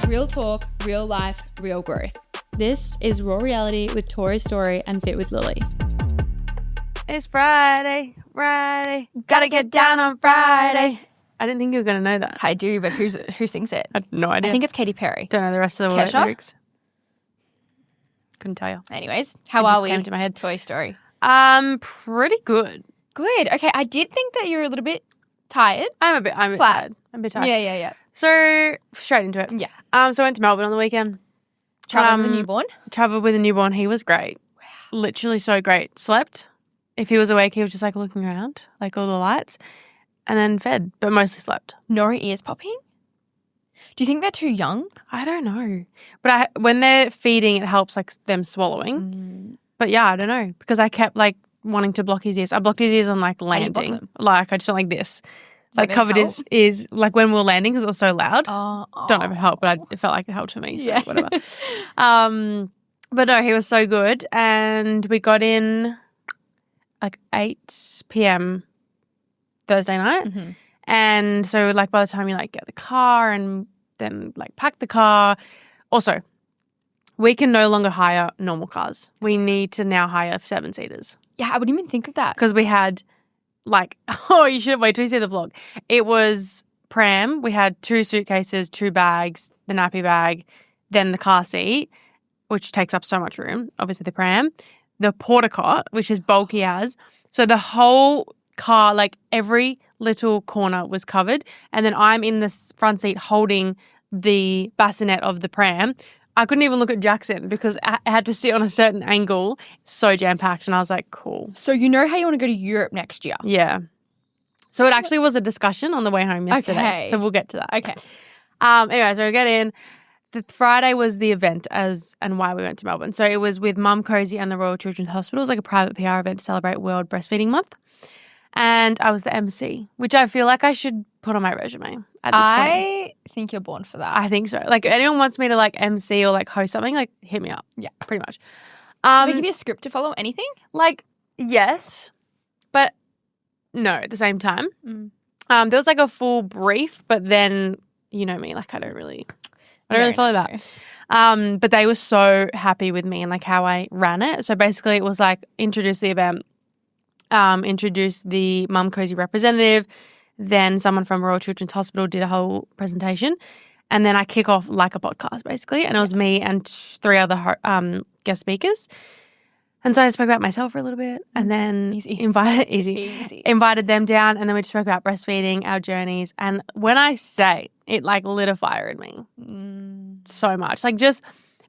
Real talk, real life, real growth. This is Raw Reality with Tori, Story and Fit with Lily. It's Friday. Gotta get down on Friday. I didn't think you were going to know that. I do, but who sings it? I had no idea. I think it's Katy Perry. Don't know the rest of the lyrics. Couldn't tell you. Anyways, how It are just we? came to my head. Toy Story. Pretty good. Good. Okay, I did think that you were a little bit tired. I'm a bit tired. I'm a bit tired. Yeah. So straight into it. Yeah. So I went to Melbourne on the weekend. Traveling with a newborn? Traveled with a newborn. He was great. Wow. Literally so great. Slept. If he was awake, he was just like looking around, like all the lights, and then fed, but mostly slept. No ears popping? Do you think they're too young? I don't know. But when they're feeding, it helps like them swallowing. But yeah, I don't know. Because I kept like wanting to block his ears. I blocked his ears on like landing. Like I just went like this. Like covered his ears like when we were landing because it was so loud. Don't know if it helped, but it felt like it helped for me. So whatever. But no, he was so good. And we got in like 8 p.m. Thursday night. Mm-hmm. And so like by the time you like get the car and then like pack the car. Also, we can no longer hire normal cars. We need to now hire 7-seaters. Yeah, I wouldn't even think of that. Because we had like, you should wait till you see the vlog. It was pram. We had 2 suitcases, 2 bags, the nappy bag, then the car seat, which takes up so much room, obviously the pram, the porta cot, which is bulky as. So the whole car, like every little corner was covered. And then I'm in the front seat holding the bassinet of the pram. I couldn't even look at Jackson because I had to sit on a certain angle, so jam-packed. And I was like, cool. So you know how you want to go to Europe next year? Yeah. So it actually was a discussion on the way home yesterday. Okay. So we'll get to that. Okay. Anyway, so we get in. The Friday was the event and why we went to Melbourne. So it was with Mum Cozy and the Royal Children's Hospital. It was like a private PR event to celebrate World Breastfeeding Month. And I was the MC, which I feel like I should put on my resume at this point. I think you're born for that. I think so. Like, if anyone wants me to like MC or like host something, like hit me up. Yeah. Pretty much. Did they give you a script to follow? Anything? Like, yes, but no at the same time. There was like a full brief, but then you know me, like I don't really follow that. But they were so happy with me and like how I ran it. So basically it was like introduce the event, introduce the Mum Cozy representative, then someone from Royal Children's Hospital did a whole presentation, and then I kick off like a podcast basically, and it was me and 3 other guest speakers. And so I spoke about myself for a little bit and then invited them down, and then we just spoke about breastfeeding, our journeys. And when I say it like lit a fire in me so much, like just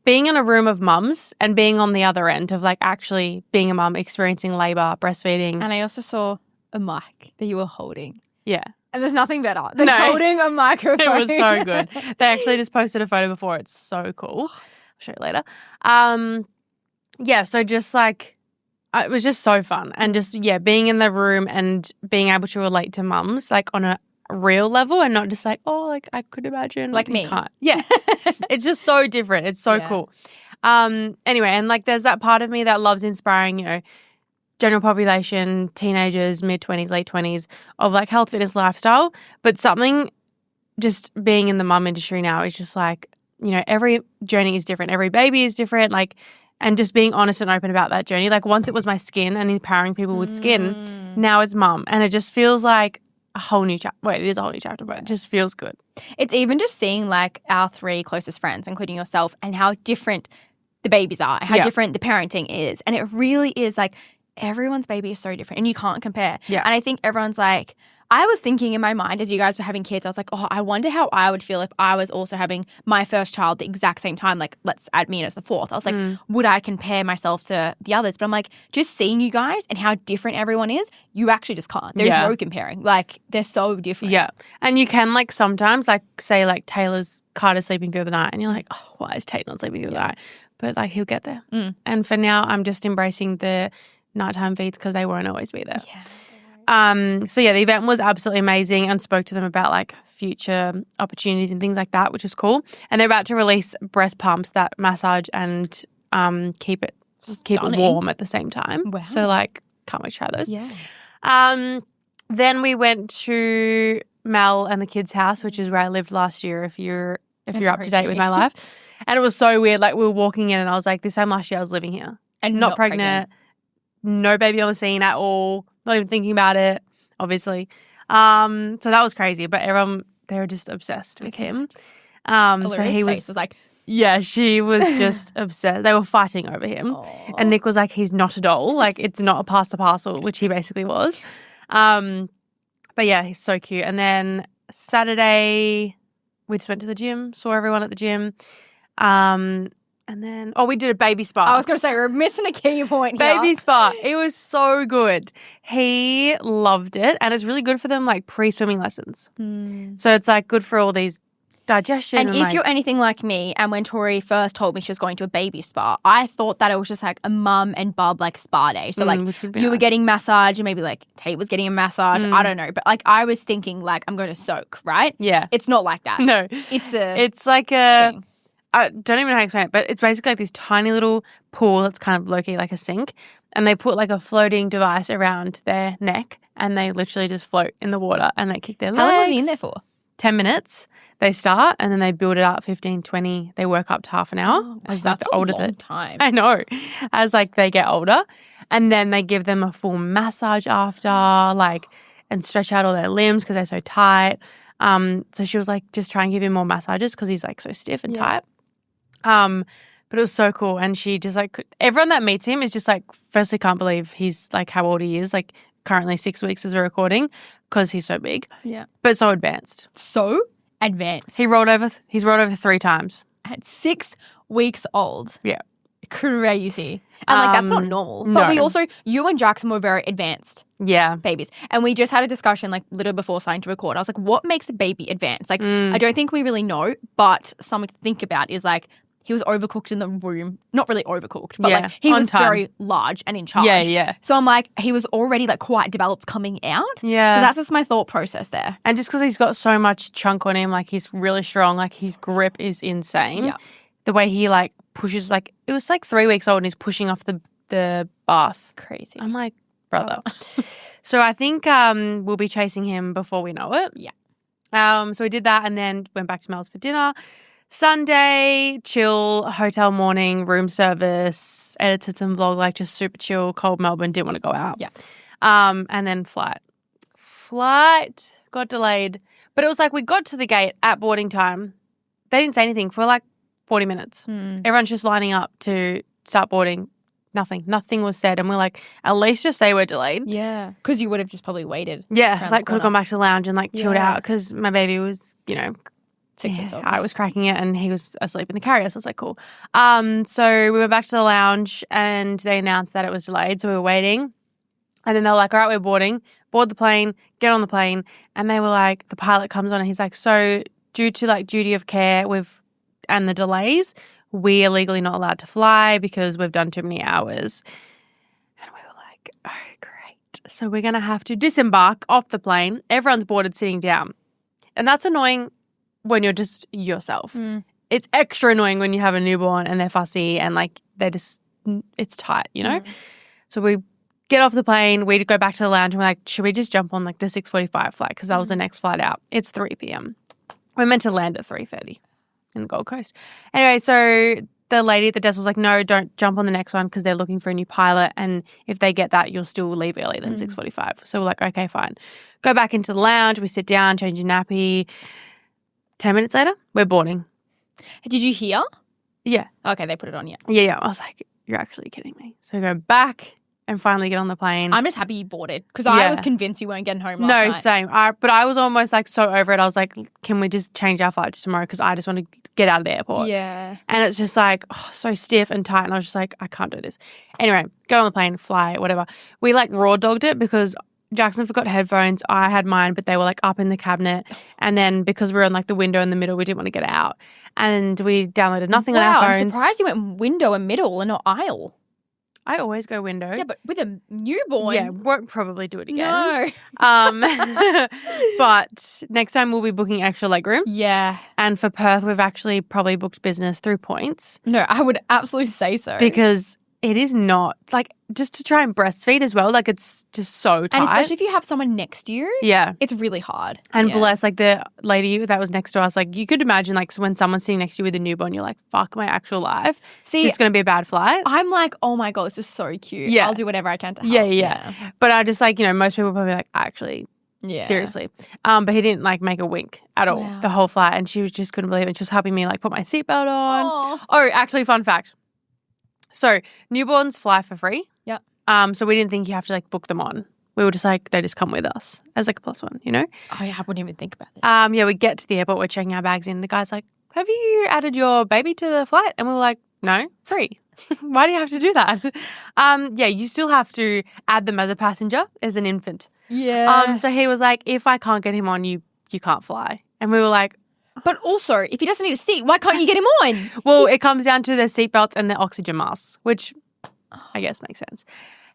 being in a room of mums and being on the other end of like actually being a mum, experiencing labour, breastfeeding. And I also saw a mic that you were holding. Yeah. And there's nothing better than holding a microphone. It was so good. They actually just posted a photo before. It's so cool. I'll show you later. Yeah, so just like it was just so fun, and just being in the room and being able to relate to mums like on a real level and not just like, oh, like I could imagine like me. Can't. Yeah. It's just so different. It's so cool. Anyway, and like there's that part of me that loves inspiring, you know, general population, teenagers, mid-20s, late 20s of like health, fitness, lifestyle. But something just being in the mum industry now is just like, you know, every journey is different. Every baby is different. Like, and just being honest and open about that journey. Like once it was my skin and empowering people with skin, now it's mum. And it just feels like a whole new chapter. Wait, it is a whole new chapter, but it just feels good. It's even just seeing like our 3 closest friends, including yourself, and how different the babies are and how different the parenting is. And it really is like everyone's baby is so different and you can't compare. Yeah. And I think everyone's like, I was thinking in my mind as you guys were having kids, I was like, oh, I wonder how I would feel if I was also having my first child the exact same time. Like, let's add me as the 4th. I was like, would I compare myself to the others? But I'm like, just seeing you guys and how different everyone is, you actually just can't. There's no comparing. Like, they're so different. Yeah. And you can like sometimes like say like Carter's sleeping through the night and you're like, oh, why is Tate not sleeping through the night? But like he'll get there. And for now, I'm just embracing the nighttime feeds because they won't always be there. Yeah. So the event was absolutely amazing, and spoke to them about like future opportunities and things like that, which is cool. And they're about to release breast pumps that massage and keep it warm at the same time. Wow. So like can't wait to try those. Yeah. Then we went to Mel and the kids' house, which is where I lived last year. If if you're up to date with my life. And it was so weird. Like we were walking in and I was like, this time last year I was living here. And not pregnant. No baby on the scene at all. Not even thinking about it, obviously. So that was crazy. But everyone, they were just obsessed with him. So he was like, yeah, she was just obsessed. They were fighting over him. Aww. And Nick was like, he's not a doll. Like, it's not a pasta parcel, which he basically was. But yeah, he's so cute. And then Saturday, we just went to the gym, saw everyone at the gym. And then, we did a baby spa. I was going to say, we're missing a key point here. Baby spa. It was so good. He loved it. And it's really good for them, like, pre-swimming lessons. So it's, like, good for all these digestion. And if you're anything like me, and when Tori first told me she was going to a baby spa, I thought that it was just, like, a mum and bub, like, spa day. So, like, you were getting massage and maybe, like, Tate was getting a massage. I don't know. But, like, I was thinking, like, I'm going to soak, right? Yeah. It's not like that. No. It's like a... thing. I don't even know how to explain it, but it's basically like this tiny little pool that's kind of low-key like a sink, and they put like a floating device around their neck and they literally just float in the water and they kick their legs. How long was he in there for? 10 minutes. They start and then they build it up 15, 20. They work up to half an hour. As that's like, a long time. I know. As like they get older. And then they give them a full massage after, like, and stretch out all their limbs because they're so tight. So she was like, just try and give him more massages because he's like so stiff and tight. But it was so cool. And she just like, everyone that meets him is just like, firstly can't believe he's like how old he is, like currently 6 weeks as we're recording because he's so big. Yeah. But so advanced. So advanced. He's rolled over 3 times. At 6 weeks old. Yeah. Crazy. And like that's not normal. But we also, you and Jackson were very advanced. Yeah. Babies. And we just had a discussion like little before starting to record. I was like, what makes a baby advanced? Like I don't think we really know, but something to think about is like he was overcooked in the room. Not really overcooked, but like he was very large and in charge. Yeah, yeah. So I'm like, he was already like quite developed coming out. Yeah. So that's just my thought process there. And just because he's got so much chunk on him, like he's really strong, like his grip is insane. Yeah. The way he like pushes, like it was like 3 weeks old and he's pushing off the bath. Crazy. I'm like, brother. So I think we'll be chasing him before we know it. Yeah. So we did that and then went back to Mel's for dinner. Sunday, chill, hotel morning, room service, edited some vlog, like just super chill, cold Melbourne, didn't want to go out. Yeah. And then flight got delayed. But it was like we got to the gate at boarding time. They didn't say anything for like 40 minutes. Everyone's just lining up to start boarding. Nothing was said. And we're like, at least just say we're delayed. Yeah. Because you would have just probably waited. Yeah. Like could have gone back to the lounge and like chilled out because my baby was, 6 months old. I was cracking it and he was asleep in the carrier. So I was like, cool. So we went back to the lounge and they announced that it was delayed. So we were waiting. And then they were like, all right, we're boarding. Board the plane, get on the plane. And they were like, the pilot comes on and he's like, so due to like duty of care and the delays, we are legally not allowed to fly because we've done too many hours. And we were like, oh, great. So we're going to have to disembark off the plane. Everyone's boarded sitting down. And that's annoying when you're just yourself. It's extra annoying when you have a newborn and they're fussy and like it's tight, So we get off the plane, we go back to the lounge and we're like, should we just jump on like the 6:45 flight because that was the next flight out. It's 3 p.m. We're meant to land at 3:30 in the Gold Coast. Anyway, so the lady at the desk was like, no, don't jump on the next one because they're looking for a new pilot and if they get that, you'll still leave earlier than 6:45. So we're like, okay, fine. Go back into the lounge, we sit down, change your nappy. 10 minutes later, we're boarding. Did you hear? Yeah. Okay, they put it on, yeah. Yeah. I was like, you're actually kidding me. So we go back and finally get on the plane. I'm just happy you boarded because I was convinced you weren't getting home last night. No, same. But I was almost like so over it. I was like, can we just change our flight to tomorrow because I just want to get out of the airport. Yeah. And it's just like so stiff and tight and I was just like, I can't do this. Anyway, go on the plane, fly, whatever. We like raw dogged it because Jackson forgot headphones. I had mine, but they were like up in the cabinet. And then because we were on like the window in the middle, we didn't want to get out. And we downloaded nothing on our phones. I'm surprised you went window and middle and not aisle. I always go window. Yeah, but with a newborn. Yeah, won't probably do it again. No. But next time we'll be booking extra legroom. Yeah. And for Perth, we've actually probably booked business through points. No, I would absolutely say so. Because it is not. Like, just to try and breastfeed as well, like, it's just so tight. And especially if you have someone next to you. Yeah. It's really hard. And bless, like, the lady that was next to us, like, you could imagine, like, when someone's sitting next to you with a newborn, you're like, fuck my actual life. See, it's going to be a bad flight. I'm like, oh my God, this is so cute. Yeah. I'll do whatever I can to help. Yeah. But I just, like, most people probably like, actually, seriously. But he didn't, like, make a wink at all the whole flight. And she just couldn't believe it. She was helping me, like, put my seatbelt on. Aww. Oh, actually, fun fact. So, newborns fly for free. Yep. So we didn't think you have to, like, book them on. We were just like, they just come with us as, like, a +1, Oh, yeah, I wouldn't even think about this. Yeah, we get to the airport, we're checking our bags in. The guy's like, have you added your baby to the flight? And we were like, no, free. Why do you have to do that? Yeah, you still have to add them as a passenger, as an infant. Yeah. So he was like, if I can't get him on, you can't fly. And we were like, But also, if he doesn't need a seat, why can't you get him on? well, it comes down to their seatbelts and their oxygen masks, which I guess makes sense.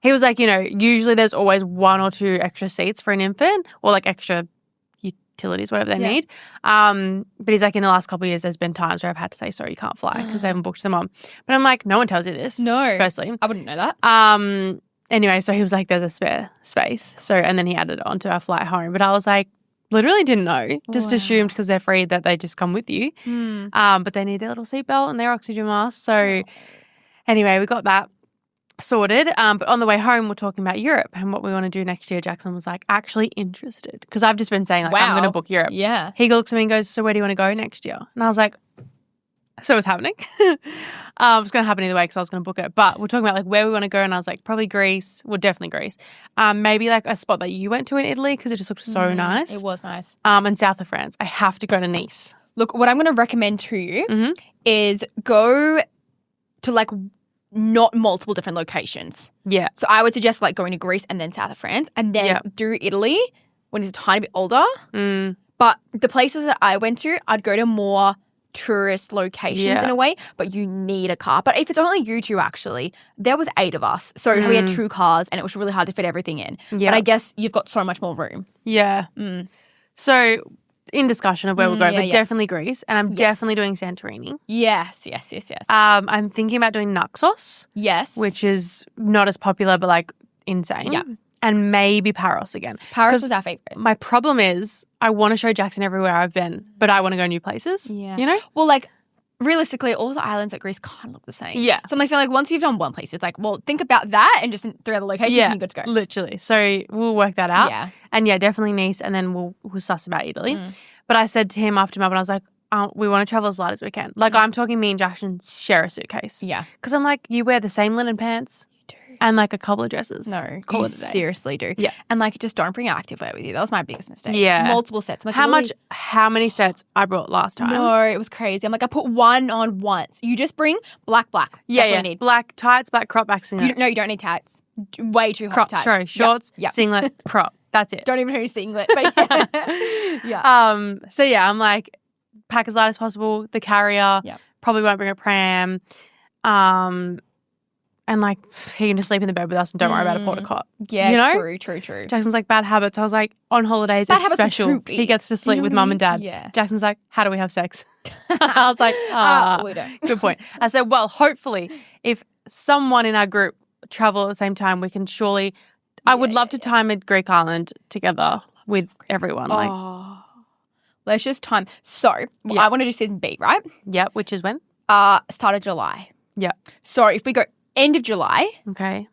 He was like, usually there's always 1 or 2 extra seats for an infant or like extra utilities, whatever they need. But he's like, in the last couple of years, there's been times where I've had to say, sorry, you can't fly because they haven't booked them on. But I'm like, no one tells you this. No. Firstly. I wouldn't know that. Anyway, so he was like, there's a spare space. So, and then he added it onto our flight home. But I was like, literally didn't know. Just assumed because they're free that they just come with you. But they need their little seatbelt and their oxygen mask. So anyway, we got that sorted. But on the way home, we're talking about Europe and what we want to do next year. Jackson was like, actually interested. Because I've just been saying, like, I'm going to book Europe. Yeah. He looks at me and goes, so where do you want to go next year? And I was like, so it's happening. It was going to happen either way because I was going to book it. But we're talking about, like, where we want to go. And I was like, probably Greece. Well, definitely Greece. Maybe, like, a spot that you went to in Italy because it just looked so nice. It was nice. And south of France. I have to go to Nice. Look, what I'm going to recommend to you is go to, like, not multiple different locations. Yeah. So I would suggest, like, going to Greece and then south of France and then do Italy when he's a tiny bit older. But the places that I went to, I'd go to more tourist locations in a way, but you need a car. But if it's only you two, actually, there was 8 of us. So we had 2 cars and it was really hard to fit everything in. Yeah. But I guess you've got so much more room. Yeah. So in discussion of where we'll go, but definitely Greece. And I'm definitely doing Santorini. Yes. I'm thinking about doing Naxos. Yes. Which is not as popular, but like insane. Yeah. And maybe Paros again. Paros was our favourite. My problem is I want to show Jackson everywhere I've been, but I want to go new places. Yeah. You know? Well, like, realistically, all the islands at Greece kind of look the same. Yeah. So I feel like once you've done one place, it's like, well, think about that and just in 3 other locations and you're good to go. Literally. So we'll work that out. Yeah. And yeah, definitely Nice, and then we'll suss about Italy. But I said to him after Melbourne, I was like, we want to travel as light as we can. Like, I'm talking me and Jackson share a suitcase. Yeah. Because I'm like, you wear the same linen pants. And like a couple of dresses. No, you seriously do. Yeah. And like, just don't bring activewear with you. That was my biggest mistake. Yeah. Multiple sets. Like, how many sets I brought last time? No, it was crazy. I'm like, I put one on once. You just bring black. Yeah, That's all you need. Black tights, black crop, back singlet. No, you don't need tights. Way too hot crop, tights. Sorry, shorts, singlet, crop. That's it. Don't even know singlet. But yeah. So yeah, I'm like, pack as light as possible. The carrier. Yeah. Probably won't bring a pram. And like, he can just sleep in the bed with us and don't worry about a porta cot. Yeah, you know? True. Jackson's like, bad habits. I was like, on holidays, it's special. He gets to sleep with mum and dad. Yeah. Jackson's like, how do we have sex? I was like, we don't. Good point. I said, well, hopefully, if someone in our group travel at the same time, we can surely, I would love to time a Greek island together with everyone. Let's just time. So, I want to do season B, right? Yeah, which is when? Start of July. Yeah. So, if we go end of July, okay,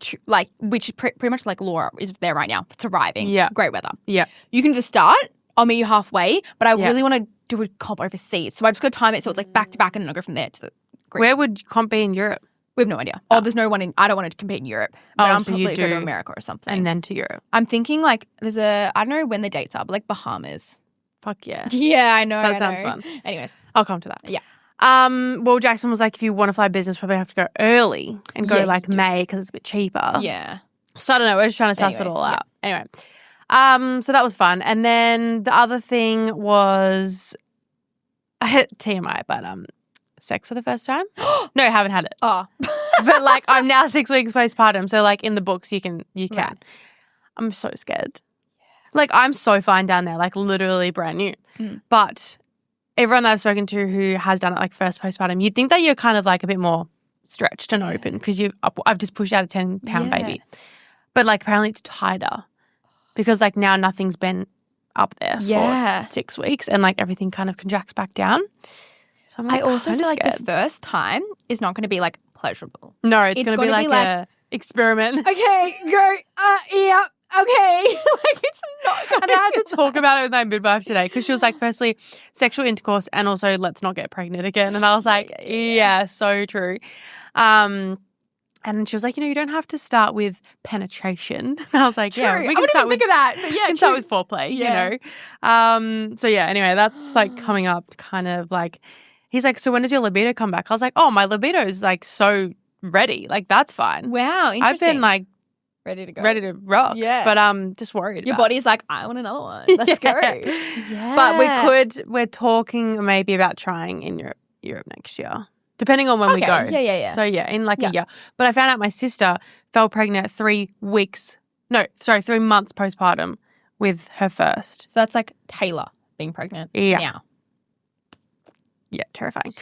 which is pretty much like Laura is there right now, thriving. Yeah, great weather. Yeah, you can just start. I'll meet you halfway, but I really want to do a comp overseas, so I just got to time it so it's like back to back, and then I'll go from there to the Greek. Where would comp be in Europe? We have no idea. There's no one in. I don't want to compete in Europe. But I'm probably going to go to America or something, and then to Europe. I'm thinking like there's I don't know when the dates are, but like Bahamas. Fuck yeah. Yeah, I know. That sounds fun. Anyways, I'll come to that. Yeah. Well, Jackson was like, if you want to fly business, probably have to go early and go like May because it's a bit cheaper. Yeah. So I don't know. We're just trying to suss it all out. Anyway, so that was fun. And then the other thing was TMI, but sex for the first time. No, I haven't had it. Oh, but like I'm now 6 weeks postpartum, so like in the books you can. Right. I'm so scared. Like I'm so fine down there, like literally brand new, but everyone that I've spoken to who has done it like first postpartum, you'd think that you're kind of like a bit more stretched and open because I've just pushed out a 10-pound Yeah. baby. But like apparently it's tighter because like now nothing's been up there Yeah. for 6 weeks and like everything kind of contracts back down. So I'm like, I also kinda feel like scared. the first time is not going to be like pleasurable. No, it's going to be gonna like a experiment. Okay, go. Yeah. Okay. Like it's not going And I had to talk about it with my midwife today because she was like, firstly, sexual intercourse and also let's not get pregnant again. And I was like, yeah, so true. And she was like, you don't have to start with penetration. And I was like, yeah, we can start with that. But yeah, can start with foreplay, So yeah, anyway, that's like coming up kind of like, he's like, so when does your libido come back? I was like, oh, my libido is like so ready. Like that's fine. Wow, interesting. I've been like ready to go. ready to rock. Yeah. But just worried Your about body's like, I want another one. Let's go. Yeah. But we're talking maybe about trying in Europe next year. Depending on when we go. Yeah. So yeah, in like a year. But I found out my sister fell pregnant 3 months postpartum with her first. So that's like Taylor being pregnant. Yeah. Now. Yeah, terrifying.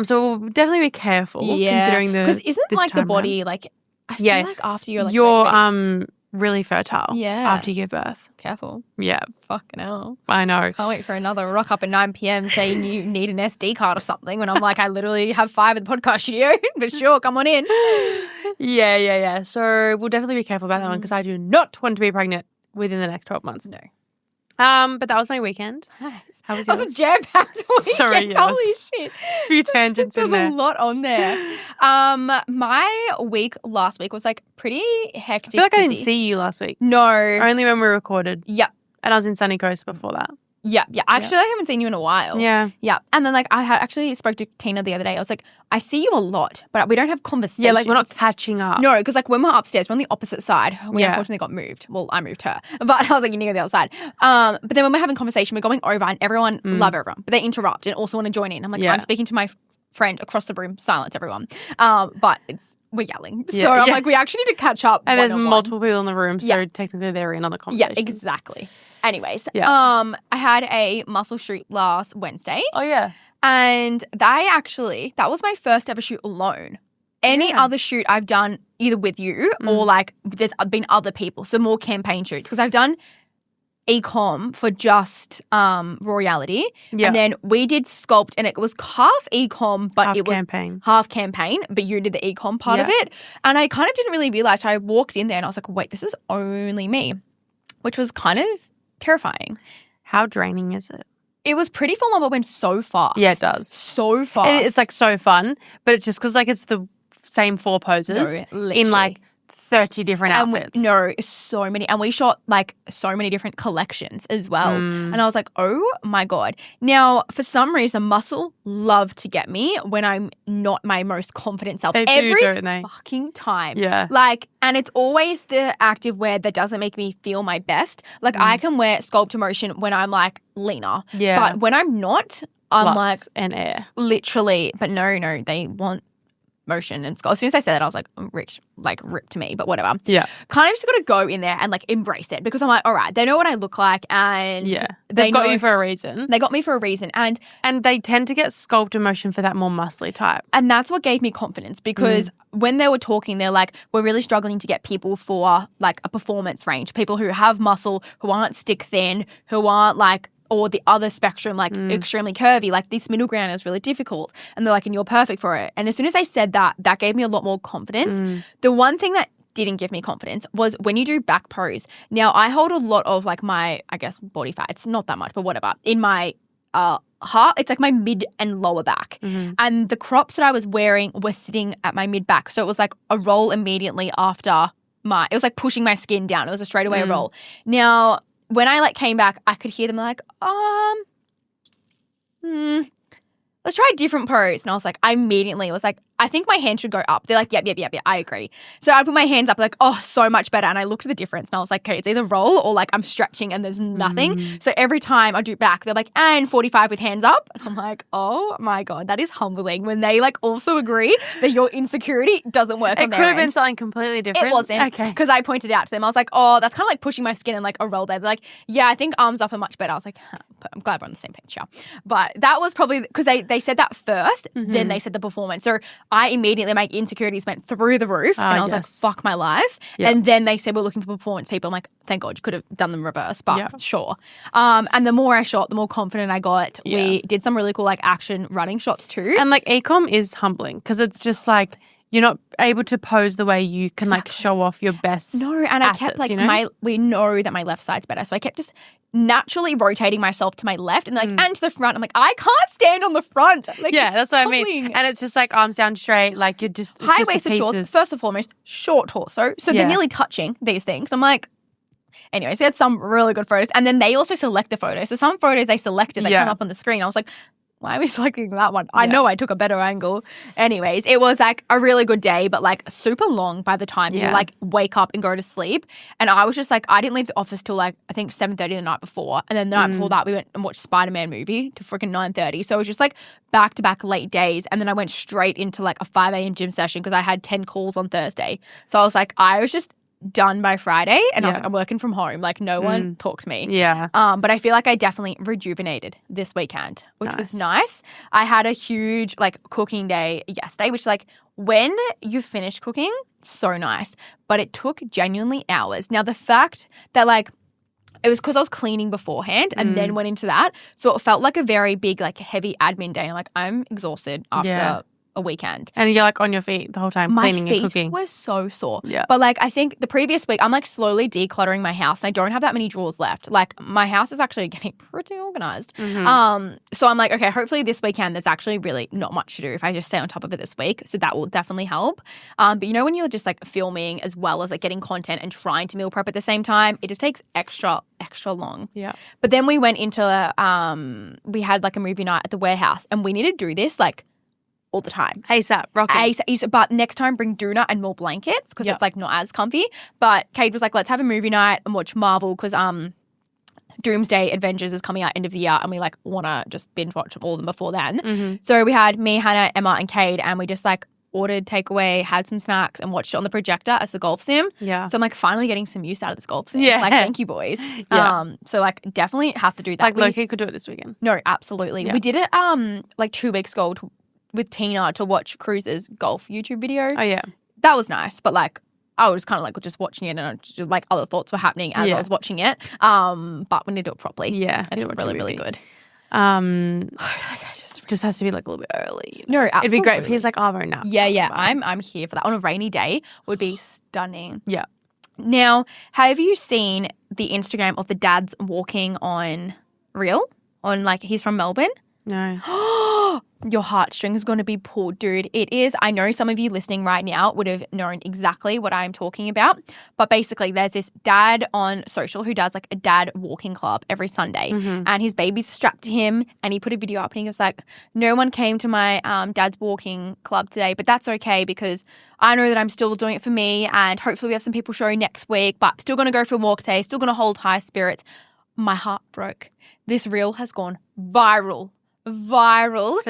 So we'll definitely be careful considering because isn't this like the timeline. body like I feel like after you're like you're pregnant, really fertile. Yeah. After you give birth. careful. Yeah, Fucking hell. I know. Can't wait for another rock up at 9 p.m. saying you need an SD card or something when I'm like, I literally have 5 at the podcast studio. But sure, come on in. Yeah. So we'll definitely be careful about that one because I do not want to be pregnant within the next 12 months. No. But that was my weekend. Nice. How was That was yours? a jam-packed weekend. Sorry, yes. Holy shit. A few tangents in There's there. a lot on there. My week last week was like pretty hectic. I feel like I didn't busy. see you last week. No. Only when we recorded. Yep. And I was in Sunny Coast before that. Yeah. Actually, I haven't seen you in a while. Yeah. Yeah. And then like I actually spoke to Tina the other day. I was like, I see you a lot, but we don't have conversations. Yeah, like we're not catching up. No, because like when we're upstairs, we're on the opposite side. We Yeah. unfortunately got moved. Well, I moved her. But I was like, you need to go the other side. But then when we're having conversation, we're going over and everyone love everyone. But they interrupt and also want to join in. I'm like, Yeah. I'm speaking to my friend across the room, silence everyone. But we're yelling. Yeah, So I'm yeah. like, we actually need to catch up. And there's one-on-one. multiple people in the room, so Yeah. technically they're in on the Yeah, conversation. exactly. Anyways, Yeah. I had a muscle shoot last Wednesday. Oh, yeah. And that was my first ever shoot alone. Any other shoot I've done either with you or like there's been other people, so more campaign shoots. Because I've done e-com for just Royality. Yeah. And then we did Sculpt and it was half e-com, but Half it was campaign. half campaign, but you did the e-com part of Yeah. it. And I kind of didn't really realize. I walked in there and I was like, wait, this is only me, which was kind of terrifying. How draining is it? It was pretty full on, but went so fast. Yeah, it does. So fast. It's like so fun, but it's just because like it's the same 4 poses literally. in like 30 different And outfits. so many. And we shot like so many different collections as well. And I was like, oh my God. Now, for some reason, muscle love to get me when I'm not my most confident self. They do, Every don't they? fucking time. Yeah. Like, and it's always the active wear that doesn't make me feel my best. Like, I can wear Sculpt Motion when I'm like leaner. Yeah. But when I'm not, I'm like Lux and air. literally, but no, they want motion and Sculpt. As soon as I said that, I was like, ripped to me, but whatever. Yeah. Kind of just got to go in there and like embrace it because I'm like, all right, they know what I look like and Yeah. they They've got know you for a reason. they got me for a reason. And And they tend to get Sculpt Motion for that more muscly type. that's what gave me confidence because when they were talking, they're like, we're really struggling to get people for like a performance range, people who have muscle, who aren't stick thin, who aren't like, or the other spectrum, like extremely curvy, like this middle ground is really difficult. And they're like, and you're perfect for it. And as soon as I said that, that gave me a lot more confidence. The one thing that didn't give me confidence was when you do back pose. Now, I hold a lot of like my, I guess, body fat. It's not that much, but whatever. In my heart, it's like my mid and lower back. And the crops that I was wearing were sitting at my mid back. So it was like a roll immediately after it was like pushing my skin down. It was a straight away roll. Now, when I like came back, I could hear them like, let's try a different pose. And I was like, I immediately was like, I think my hand should go up. They're like, yep, I agree. So I put my hands up like, oh, so much better. And I looked at the difference and I was like, okay, it's either roll or like I'm stretching and there's nothing. So every time I do back, they're like, and 45 with hands up. And I'm like, oh my God, that is humbling when they like also agree that your insecurity doesn't work on It their could have been end. something completely different. It wasn't. Okay. Because I pointed out to them. I was like, oh, that's kind of like pushing my skin in like a roll day. They're like, yeah, I think arms up are much better. I was like, huh. But I'm glad we're on the same page, yeah. But that was probably because they said that first, then they said the performance. So I immediately, my insecurities went through the roof and I was like, fuck my life. Yep. And then they said, we're looking for performance people. I'm like, thank God, you could have done them reverse, but sure. And the more I shot, the more confident I got. Yeah. We did some really cool like action running shots too. And like ecom is humbling because it's just like, you're not able to pose the way you can like show off your best and assets, I kept like we know that my left side's better. So I kept just naturally rotating myself to my left and like and to the front. I'm like, I can't stand on the front. Like, that's what I mean. And it's just like arms down straight, like you're just high-waisted shorts, first and foremost, short torso. So they're nearly touching these things. I'm like, anyways, we had some really good photos. And then they also select the photos. So some photos they selected, they come up on the screen. I was like, why are we selecting that one? I know I took a better angle. Anyways, it was like a really good day, but like super long by the time you like wake up and go to sleep. And I was just like, I didn't leave the office till like, I think 7:30 the night before. And then the night before that, we went and watched Spider-Man movie to freaking 9:30. So it was just like back-to-back late days. And then I went straight into like a 5 a.m. gym session because I had 10 calls on Thursday. So I was like, I was just done by Friday and I was like, I'm working from home. Like no one talked to me. Yeah. But I feel like I definitely rejuvenated this weekend, which was nice. I had a huge like cooking day yesterday, which like when you finish cooking, so nice. But it took genuinely hours. Now the fact that like it was because I was cleaning beforehand and then went into that. So it felt like a very big like heavy admin day. And like I'm exhausted after a weekend. And you're like on your feet the whole time cleaning and cooking. My feet were so sore. Yeah. But like I think the previous week I'm like slowly decluttering my house and I don't have that many drawers left. Like my house is actually getting pretty organized. So I'm like, okay, hopefully this weekend there's actually really not much to do if I just stay on top of it this week. So that will definitely help. But you know when you're just like filming as well as like getting content and trying to meal prep at the same time, it just takes extra long. Yeah. But then we went into we had like a movie night at the warehouse and we need to do this like all the time. ASAP, rocket. ASAP. But next time bring doona and more blankets because it's like not as comfy. But Kate was like, let's have a movie night and watch Marvel because Doomsday Avengers is coming out end of the year and we like want to just binge watch all of them before then. So we had me, Hannah, Emma and Kate and we just like ordered takeaway, had some snacks and watched it on the projector as the golf sim. Yeah. So I'm like finally getting some use out of this golf sim. Yeah. Like thank you boys. So like definitely have to do that. Like Loki could do it this weekend. No, absolutely. Yeah. We did it like 2 weeks ago with Tina to watch Cruz's golf YouTube video. Oh, yeah. That was nice, but like I was kind of like just watching it and just, like other thoughts were happening as I was watching it. But we need to do it properly. Yeah. It's really, really good. Just has to be like a little bit early. No, absolutely. It'd be great if he's like, Arvo nap. Yeah. I'm here for that. On a rainy day would be stunning. Yeah. Now, have you seen the Instagram of the dads walking on Reel? On like, he's from Melbourne? No. Your heartstring is going to be pulled, dude. It is. I know some of you listening right now would have known exactly what I'm talking about. But basically, there's this dad on social who does like a dad walking club every Sunday. And his baby's strapped to him. And he put a video up and he was like, no one came to my dad's walking club today. But that's okay because I know that I'm still doing it for me. And hopefully we have some people showing next week. But I'm still going to go for a walk today. Still going to hold high spirits. My heart broke. This reel has gone viral. So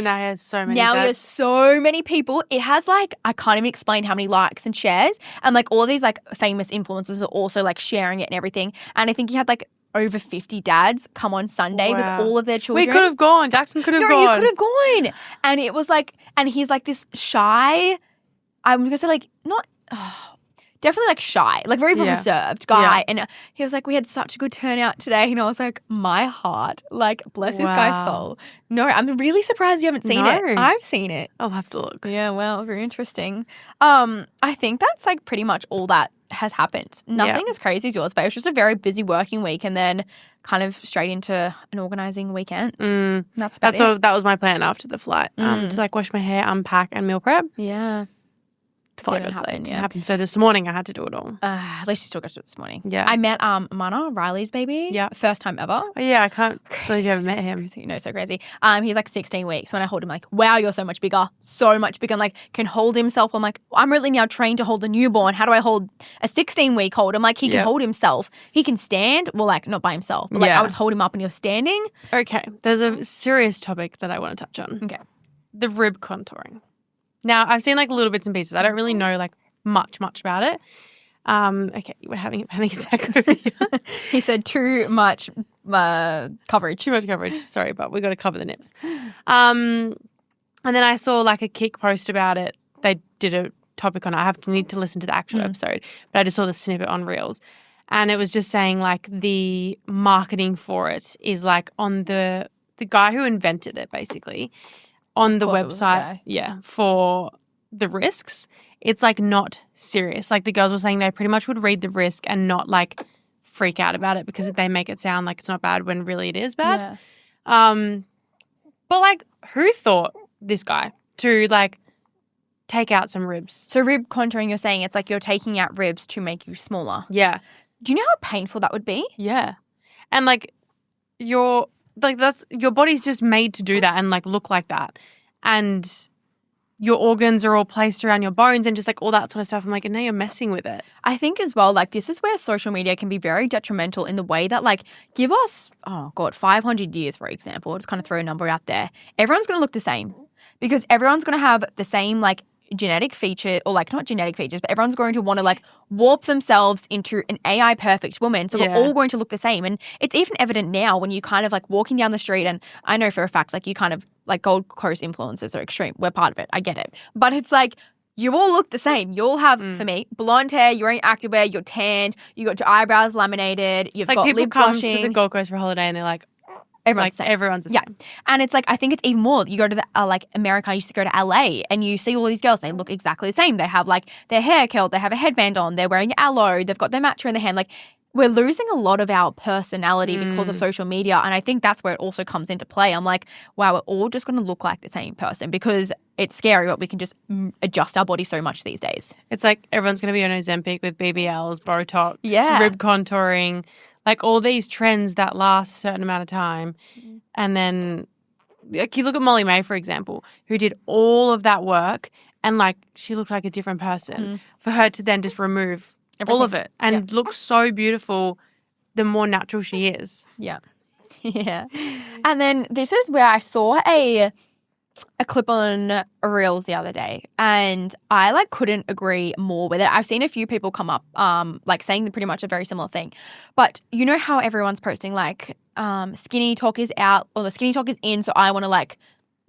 now he has so many there's so many people. It has like, I can't even explain how many likes and shares. And like all these like famous influencers are also like sharing it and everything. And I think he had like over 50 dads come on Sunday with all of their children. We could have gone. Jackson could have gone. You could have gone. And it was like, and he's like this shy, I'm going to say like not, definitely like shy, like very reserved guy. Yeah. And he was like, we had such a good turnout today. And I was like, my heart, like bless this guy's soul. No, I'm really surprised you haven't seen it. I've seen it. I'll have to look. Yeah, well, very interesting. I think that's like pretty much all that has happened. Nothing as crazy as yours, but it was just a very busy working week and then kind of straight into an organising weekend. That was my plan after the flight, to like wash my hair, unpack and meal prep. Yeah. Didn't happen. So this morning I had to do it all. At least you still got to do it this morning. Yeah. I met Mana, Riley's baby. Yeah. First time ever. Oh, yeah, I can't believe you haven't met him. Crazy. No, so crazy. He's like 16 weeks. When I hold him, like, wow, you're so much bigger. So much bigger. And like, can hold himself. I'm like, I'm really now trained to hold a newborn. How do I hold a 16-week old? I'm like, he can hold himself. He can stand. Well, like, not by himself. But like, I would hold him up and you're standing. Okay. There's a serious topic that I want to touch on. Okay. The rib contouring. Now, I've seen like little bits and pieces. I don't really know like much about it. Okay, we're having a panic attack over here. He said too much coverage. Too much coverage. Sorry, but we got to cover the nips. And then I saw like a Kick post about it. They did a topic on it. I need to listen to the actual episode, but I just saw the snippet on Reels. And it was just saying like the marketing for it is like on the guy who invented it basically on the website, for the risks. It's like not serious. Like the girls were saying they pretty much would read the risk and not like freak out about it because they make it sound like it's not bad when really it is bad. Yeah. But like who thought this guy to like take out some ribs? So rib contouring, you're saying it's like you're taking out ribs to make you smaller. Yeah. Do you know how painful that would be? Yeah. And like your body's just made to do that and like look like that. And your organs are all placed around your bones and just like all that sort of stuff. I'm like, and now you're messing with it. I think as well, like this is where social media can be very detrimental in the way that like give us, 500 years, for example, just kind of throw a number out there. Everyone's going to look the same because everyone's going to have the same like genetic feature or like not genetic features, but everyone's going to want to like warp themselves into an AI perfect woman. So we're all going to look the same. And it's even evident now when you kind of like walking down the street, and I know for a fact, like you kind of like Gold Coast influencers are extreme. We're part of it. I get it. But it's like you all look the same. You all have, for me, blonde hair, you're wearing activewear, you're tanned, you got your eyebrows laminated, you've like got people lip come blushing. to the Gold Coast for a holiday and they're like, everyone's the same. Everyone's the same. Yeah. And it's like, I think it's even more. You go to the, like America, I used to go to LA and you see all these girls, they look exactly the same. They have like their hair curled, they have a headband on, they're wearing aloe, they've got their matcha in their hand. Like we're losing a lot of our personality because of social media. And I think that's where it also comes into play. I'm like, wow, we're all just going to look like the same person because it's scary, but we can just adjust our body so much these days. It's like everyone's going to be on Ozempic with BBLs, Botox, Yeah. rib contouring, like all these trends that last a certain amount of time. And then like you look at Molly May, for example, who did all of that work and like she looked like a different person. For her to then just remove all of it and look so beautiful the more natural she is. Yeah. Yeah. And then this is where I saw a clip on Reels the other day and I like couldn't agree more with it. I've seen a few people come up like saying pretty much a very similar thing. But you know how everyone's posting like skinny talk is out or the skinny talk is in, so I want to like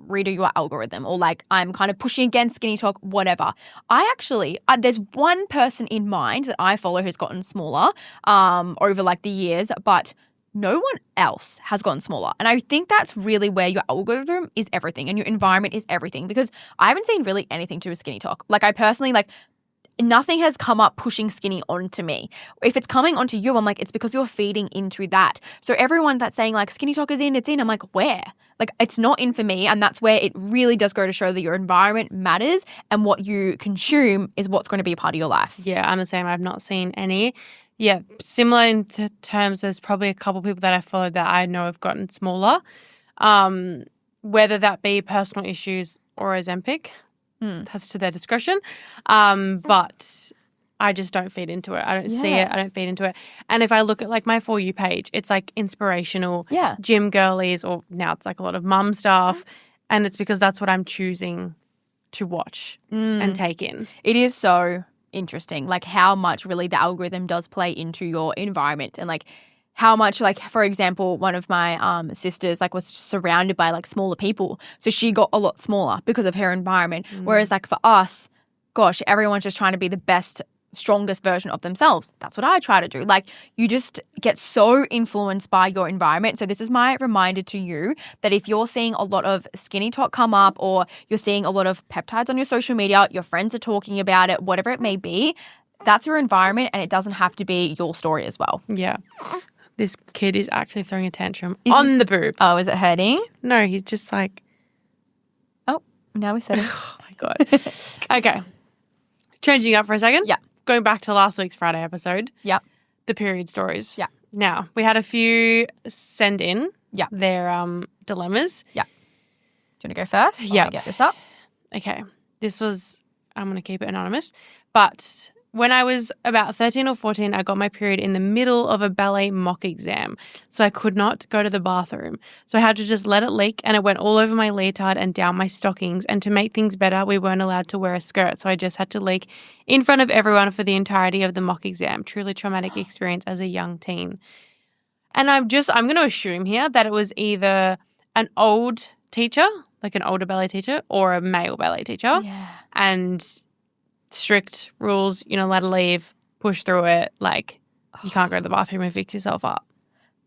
redo your algorithm or like I'm kind of pushing against skinny talk, whatever. I actually, there's one person in mind that I follow who's gotten smaller over like the years, but no one else has gotten smaller. And I think that's really where your algorithm is everything and your environment is everything because I haven't seen really anything to do with skinny talk. Like I personally like nothing has come up pushing skinny onto me. If it's coming onto you, I'm like, it's because you're feeding into that. So everyone that's saying like skinny talk is in, it's in. I'm like, where? Like it's not in for me. And that's where it really does go to show that your environment matters and what you consume is what's going to be a part of your life. Yeah, I'm the same. I've not seen any. Yeah, similar in terms, there's probably a couple people that I follow that I know have gotten smaller, whether that be personal issues or Ozempic. That's to their discretion. But I just don't feed into it. I don't see it. I don't feed into it. And if I look at like my For You page, it's like inspirational gym girlies or now it's like a lot of mum stuff. And it's because that's what I'm choosing to watch and take in. It is so interesting, like how much really the algorithm does play into your environment and like how much, like, for example, one of my sisters, like, was surrounded by, like, smaller people. So she got a lot smaller because of her environment. Whereas, like, for us, gosh, everyone's just trying to be the best, strongest version of themselves. That's what I try to do. Like, you just get so influenced by your environment. So this is my reminder to you that if you're seeing a lot of skinny talk come up or you're seeing a lot of peptides on your social media, your friends are talking about it, whatever it may be, that's your environment and it doesn't have to be your story as well. Yeah. This kid is actually throwing a tantrum on the boob. Oh, is it hurting? No, he's just like... Oh, now we said it. Oh, my God. Okay. Changing up for a second. Yeah. Going back to last week's Friday episode. Yeah. The period stories. Yeah. Now, we had a few send in their dilemmas. Yeah. Do you want to go first? Yeah. Get this up. Okay. This was... I'm going to keep it anonymous. But... when I was about 13 or 14, I got my period in the middle of a ballet mock exam, so I could not go to the bathroom. So I had to just let it leak, and it went all over my leotard and down my stockings. And to make things better, we weren't allowed to wear a skirt, so I just had to leak in front of everyone for the entirety of the mock exam. Truly traumatic experience as a young teen. And I'm going to assume here that it was either an old teacher like an older ballet teacher or a male ballet teacher. Yeah. And strict rules, you're not allowed to leave, push through it. Like, you can't go to the bathroom and fix yourself up.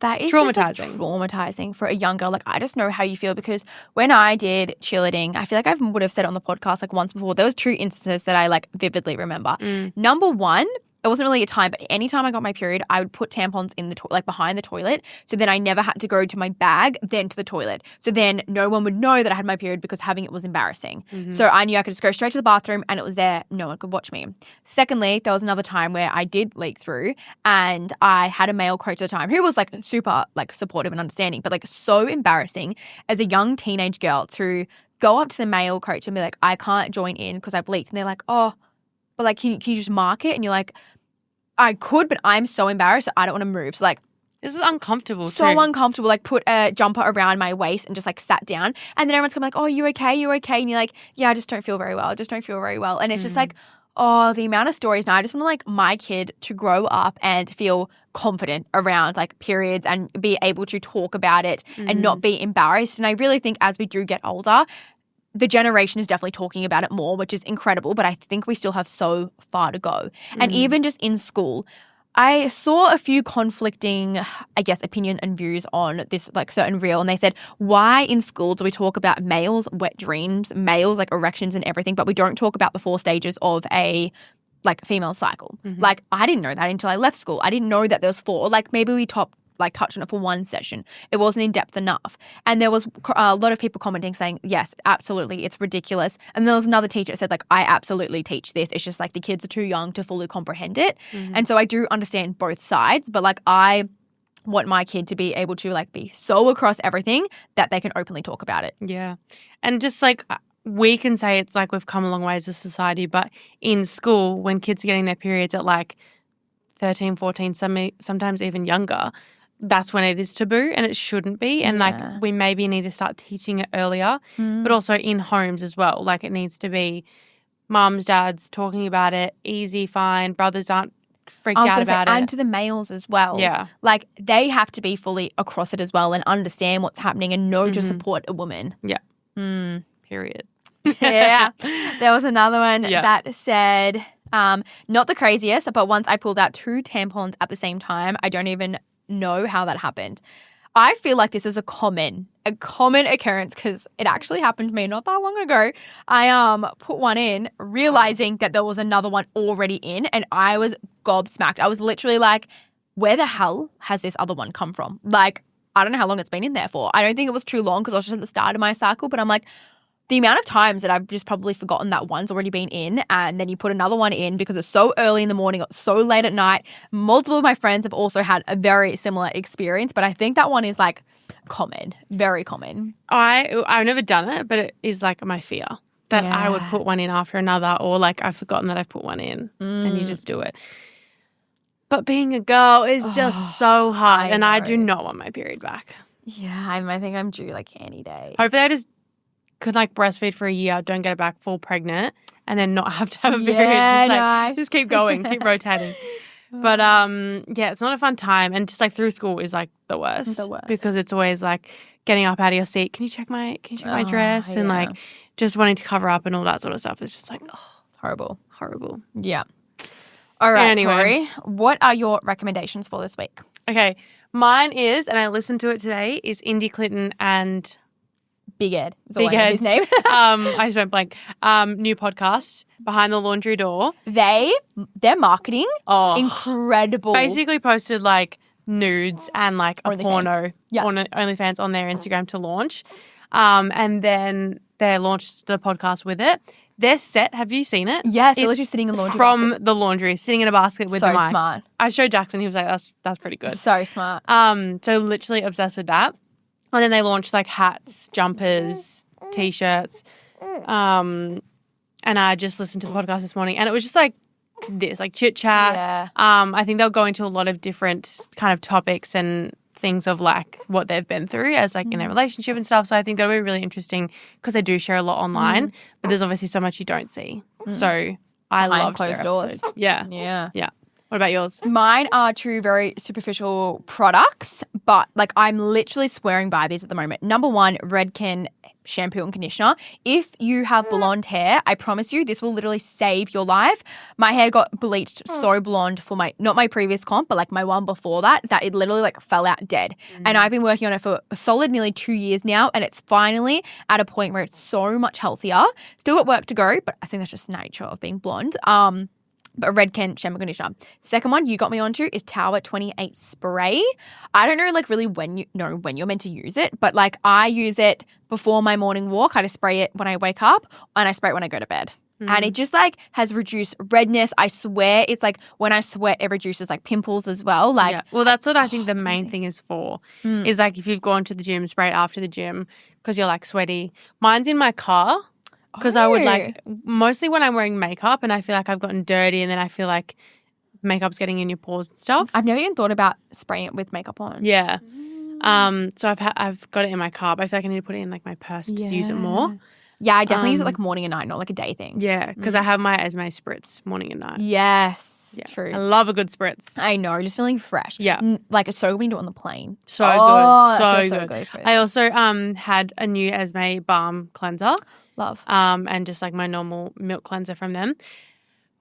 That is traumatizing. Just, like, traumatizing for a young girl. Like, I just know how you feel because when I did cheerleading, I feel like I would have said it on the podcast like once before. There was 2 instances that I like vividly remember. Number one, it wasn't really a time, but anytime I got my period, I would put tampons in the like behind the toilet. So then I never had to go to my bag, then to the toilet. So then no one would know that I had my period because having it was embarrassing. So I knew I could just go straight to the bathroom and it was there. No one could watch me. Secondly, there was another time where I did leak through and I had a male coach at the time who was like super like supportive and understanding, but like so embarrassing as a young teenage girl to go up to the male coach and be like, I can't join in because I've leaked. And they're like, oh, but like, can you just mark it? And you're like, I could, but I'm so embarrassed. I don't want to move. So like, this is uncomfortable. So uncomfortable. Like put a jumper around my waist and just like sat down. And then everyone's gonna be like, oh, you okay? You okay? And you're like, yeah, I just don't feel very well. I just don't feel very well. And it's just like, oh, the amount of stories now. I just want to like my kid to grow up and feel confident around like periods and be able to talk about it and not be embarrassed. And I really think as we do get older, the generation is definitely talking about it more, which is incredible, but I think we still have so far to go. And even just in school, I saw a few conflicting, I guess, opinion and views on this like certain reel, and they said, why in school do we talk about males' wet dreams, males' like erections and everything, but we don't talk about the 4 stages of a like female cycle? Like, I didn't know that until I left school. I didn't know that there was 4. Like, maybe we touched on it for one session. It wasn't in depth enough. And there was a lot of people commenting saying, yes, absolutely, it's ridiculous. And there was another teacher that said, like, I absolutely teach this. It's just like the kids are too young to fully comprehend it. And so I do understand both sides, but like I want my kid to be able to like be so across everything that they can openly talk about it. Yeah. And just like we can say it's like we've come a long way as a society, but in school when kids are getting their periods at like 13, 14, sometimes even younger, that's when it is taboo and it shouldn't be. And like we maybe need to start teaching it earlier, but also in homes as well. Like it needs to be mums, dads talking about it, easy, fine. Brothers aren't freaked out about it. And to the males as well. Yeah. Like they have to be fully across it as well and understand what's happening and know to support a woman. Yeah. Period. Yeah. There was another one that said, not the craziest, but once I pulled out 2 tampons at the same time. I don't even know how that happened. I feel like this is a common occurrence because it actually happened to me not that long ago. I put one in realizing that there was another one already in and I was gobsmacked. I was literally like, where the hell has this other one come from? Like, I don't know how long it's been in there for. I don't think it was too long because I was just at the start of my cycle, but I'm like, the amount of times that I've just probably forgotten that one's already been in and then you put another one in because it's so early in the morning or so late at night. Multiple of my friends have also had a very similar experience, but I think that one is like common, very common. I've never done it, but it is like my fear that I would put one in after another or like I've forgotten that I've put one in and you just do it. But being a girl is just so hard and I do not want my period back. Yeah, I think I'm due like any day. Hopefully I just could like breastfeed for a year, don't get it back, fall pregnant, and then not have to have a period. Just keep going, keep rotating. But it's not a fun time, and just like through school is like the worst. Because it's always like getting up out of your seat. Can you check my dress? And like just wanting to cover up and all that sort of stuff. It's just like horrible. Yeah. All right, anyway. Tori, what are your recommendations for this week? Okay, mine is, and I listened to it today, is Indy Clinton and Big Ed. Big Ed's name. I just went blank. New podcast, Behind the Laundry Door. Their marketing, incredible. Basically posted like nudes and like a porno on OnlyFans on their Instagram to launch. And then they launched the podcast with it. Their set, have you seen it? Yes, they're literally sitting in laundry from baskets. the laundry, sitting in a basket with the mics. So smart. I showed Jackson, he was like, that's pretty good. So smart. So literally obsessed with that. And then they launched like hats, jumpers, T-shirts. And I just listened to the podcast this morning and it was just like this, like chit chat. Yeah. I think they'll go into a lot of different kind of topics and things of like what they've been through as like in their relationship and stuff. So I think that'll be really interesting because they do share a lot online, but there's obviously so much you don't see. So I love closed doors. Yeah. What about yours? Mine are 2 very superficial products, but like I'm literally swearing by these at the moment. Number 1, Redken shampoo and conditioner. If you have blonde hair, I promise you this will literally save your life. My hair got bleached so blonde for not my previous comp, but like my one before that it literally like fell out dead. And I've been working on it for a solid nearly 2 years now, and it's finally at a point where it's so much healthier. Still got work to go, but I think that's just nature of being blonde. But Redken shampoo conditioner. Second one you got me onto is Tower 28 spray. I don't know like really when you're meant to use it, but like I use it before my morning walk. I just spray it when I wake up, and I spray it when I go to bed. And it just like has reduced redness. I swear it's like when I sweat, it reduces like pimples as well. Like, well, that's what I think the main thing is for. Is like if you've gone to the gym, spray it after the gym because you're like sweaty. Mine's in my car. Because I would like, mostly when I'm wearing makeup and I feel like I've gotten dirty and then I feel like makeup's getting in your pores and stuff. I've never even thought about spraying it with makeup on. Yeah. So I've got it in my car, but I feel like I need to put it in like my purse to use it more. Yeah, I definitely use it like morning and night, not like a day thing. Yeah, because I have my Esme spritz morning and night. Yes, true. I love a good spritz. I know, just feeling fresh. Yeah. Like it's so good when you do it on the plane. So good. So good. I also had a new Esme balm cleanser. Love. And just like my normal milk cleanser from them.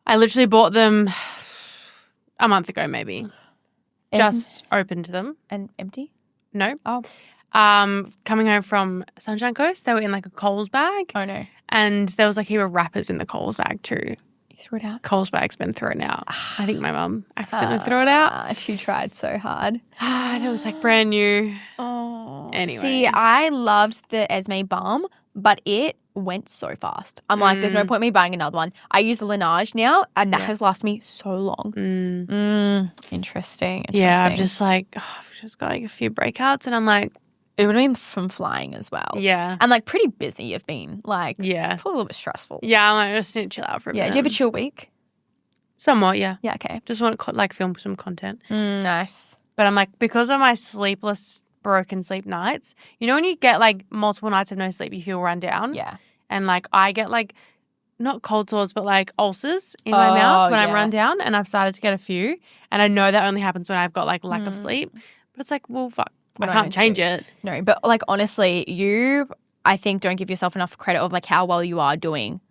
I literally bought them a month ago maybe. Just opened them. And empty? No. Oh. Coming home from Sunshine Coast, they were in like a Coles bag. Oh no. And there was like heap of wrappers in the Coles bag too. You threw it out? Coles bag's been thrown out. I think my mum accidentally threw it out. She tried so hard. And it was like brand new. Oh. Anyway. See, I loved the Esme balm, but it went so fast. I'm like, there's no point me buying another one. I use the Laneige now, and that has lasted me so long. Interesting. Yeah, I'm just like, I've just got like a few breakouts, and I'm like, it would have been from flying as well. Yeah. And like pretty busy you've been. Like, probably a little bit stressful. Yeah, I'm like, I just need to chill out for a minute. Yeah, do you have a chill week? Somewhat, yeah. Yeah, okay. Just want to like film some content. Nice. But I'm like, because of my sleepless, broken sleep nights, you know when you get like multiple nights of no sleep, you feel run down? Yeah. And like I get like, not cold sores, but like ulcers in my mouth when I'm run down, and I've started to get a few. And I know that only happens when I've got like lack of sleep. But it's like, well, fuck. I can't change it. No, but like honestly, you, I think, don't give yourself enough credit of like how well you are doing,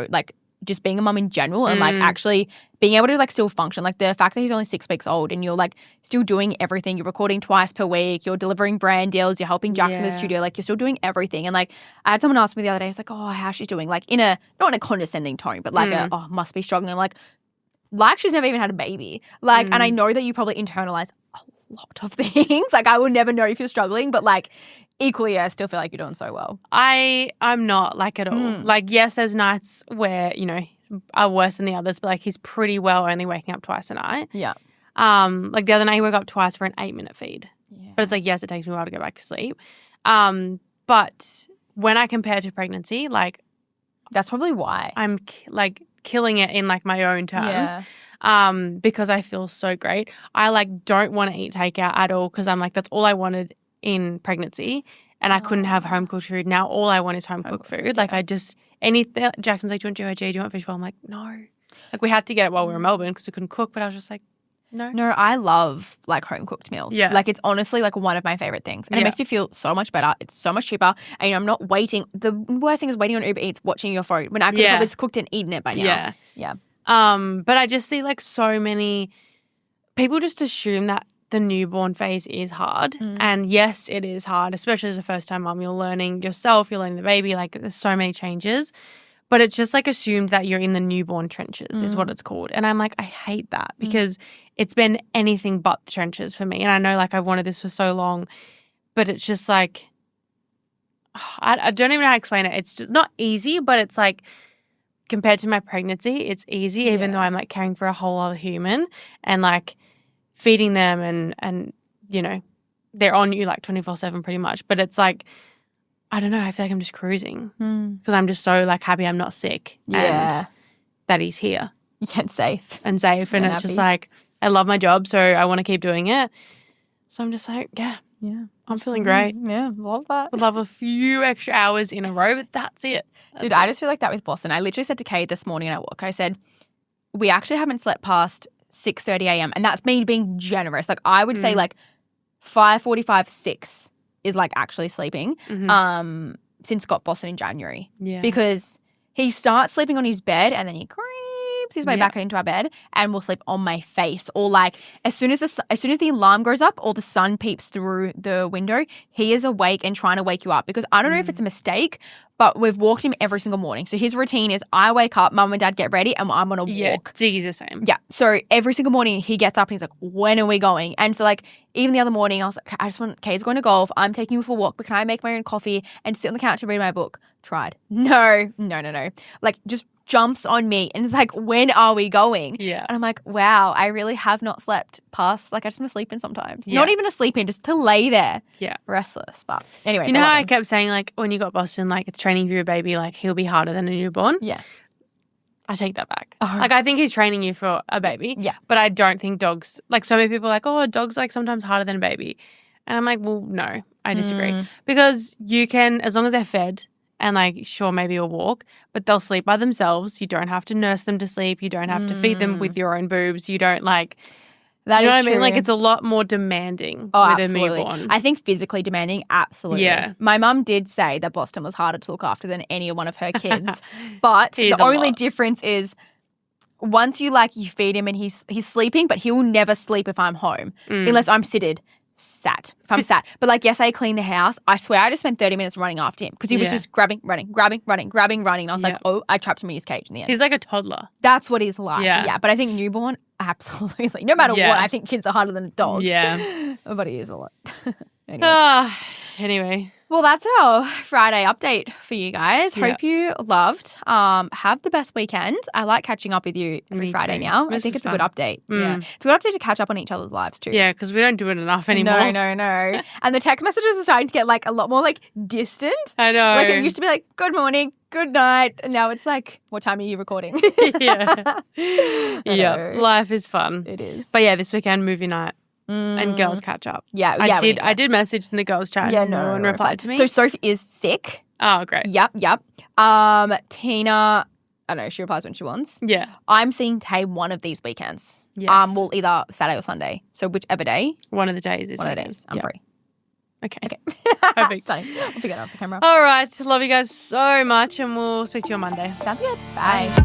like just being a mum in general and like actually being able to like still function. Like the fact that he's only 6 weeks old and you're like still doing everything. You're recording twice per week. You're delivering brand deals. You're helping Jackson with the studio. Like you're still doing everything. And like I had someone ask me the other day, it's like, oh, how's she doing? Like not in a condescending tone, but like must be struggling. I'm like she's never even had a baby. Like, and I know that you probably internalize a lot of things. Like I would never know if you're struggling, but like equally, I still feel like you're doing so well. I'm not like at all. Like, yes, there's nights where, you know, are worse than the others, but like he's pretty well only waking up twice a night. Yeah. Like the other night he woke up twice for an 8-minute feed. Yeah. But it's like, yes, it takes me a while to go back to sleep. But when I compare to pregnancy, like that's probably why I'm like killing it in like my own terms. Yeah. Because I feel so great. I like don't want to eat takeout at all because I'm like, that's all I wanted in pregnancy, and I couldn't have home cooked food. Now all I want is home cooked food. Like I just anything. Jackson's like, do you want GOG? Do you want fish bowl? I'm like, no. Like we had to get it while we were in Melbourne because we couldn't cook, but I was just like, no. No, I love like home cooked meals. Yeah. Like it's honestly like one of my favorite things. And it makes you feel so much better. It's so much cheaper. And you know, I'm not waiting. The worst thing is waiting on Uber Eats, watching your phone when I could have probably just cooked and eaten it by now. Yeah. Yeah. But I just see like so many people just assume that the newborn phase is hard. And yes, it is hard, especially as a first-time mom. You're learning yourself, you're learning the baby. Like there's so many changes. But it's just like assumed that you're in the newborn trenches is what it's called. And I'm like, I hate that because it's been anything but the trenches for me. And I know like I've wanted this for so long, but it's just like, I don't even know how to explain it. It's just not easy, but it's like compared to my pregnancy, it's easy even though I'm like caring for a whole other human and like feeding them and you know, they're on you like 24/7 pretty much. But it's like, I don't know, I feel like I'm just cruising because I'm just so like happy I'm not sick and that he's here. Yeah, and safe. And it's happy. Just like, I love my job, so I want to keep doing it. So I'm just like, yeah, I'm feeling great. Yeah, love that. Would love a few extra hours in a row, but that's it. Dude, I just feel like that with Boston. I literally said to Kate this morning at work, I said, we actually haven't slept past 6:30 a.m. And that's me being generous. Like I would say like 5:45, 6 is like actually sleeping. since got Boston in January. Yeah. Because he starts sleeping on his bed and then he creeps his way back into our bed and will sleep on my face. Or like as soon as the alarm goes up or the sun peeps through the window, he is awake and trying to wake you up. Because I don't know if it's a mistake, but we've walked him every single morning. So his routine is I wake up, mum and dad get ready, and I'm on a walk. Yeah, Ziggy's the same. Yeah. So every single morning he gets up and he's like, when are we going? And so like even the other morning I was like, Kate's going to golf. I'm taking you for a walk, but can I make my own coffee and sit on the couch and read my book? Tried. No. Like just jumps on me and is like, when are we going? Yeah. And I'm like, wow, I really have not slept past, like I just want to sleep in sometimes. Yeah. Not even to sleep in, just to lay there. Yeah. Restless. But anyways. You know how I kept saying like when you got Boston, like it's training for your baby, like he'll be harder than a newborn? Yeah. I take that back. Oh. Like I think he's training you for a baby. Yeah. But I don't think dogs, like so many people are like, oh, dogs like sometimes harder than a baby. And I'm like, well, no, I disagree. Because you can, as long as they're fed, and like, sure, maybe a walk, but they'll sleep by themselves. You don't have to nurse them to sleep. You don't have to feed them with your own boobs. You don't like, that you know is what I mean? true. Like it's a lot more demanding with absolutely. a newborn. I think physically demanding, absolutely. Yeah. My mum did say that Boston was harder to look after than any one of her kids. But He's the a only lot. difference is once you feed him and he's sleeping, but he will never sleep if I'm home unless I'm sat. If I'm sat. But like yesterday I cleaned the house, I swear I just spent 30 minutes running after him because he was just grabbing. And I was like, oh, I trapped him in his cage in the end. He's like a toddler. That's what he's like. Yeah. But I think newborn, absolutely. No matter what, I think kids are harder than a dog. Yeah. But he is a lot. Anyway. Well, that's our Friday update for you guys. Yeah. Hope you loved. Have the best weekend. I like catching up with you every Friday too. now. This I think is it's a good fun. update. Yeah. It's a good update to catch up on each other's lives too. Yeah, because we don't do it enough anymore. No. And the text messages are starting to get like a lot more like distant. I know. Like it used to be like, good morning, good night. And now it's like, what time are you recording? Yeah. Yeah. Life is fun. It is. But yeah, this weekend, movie night. And girls catch up. Yeah, I did message in the girls chat. Yeah, and no one replied to me. So Sophie is sick. Oh, great. Yep. Tina, I don't know, she replies when she wants. Yeah. I'm seeing Tate one of these weekends. Yes. Well, either Saturday or Sunday. So whichever day. One of the days is One of the weekend. days. I'm Yeah. free. Okay. Perfect. So, I'll pick it up the camera. All right. Love you guys so much and we'll speak to you on Monday. Sounds good. Bye.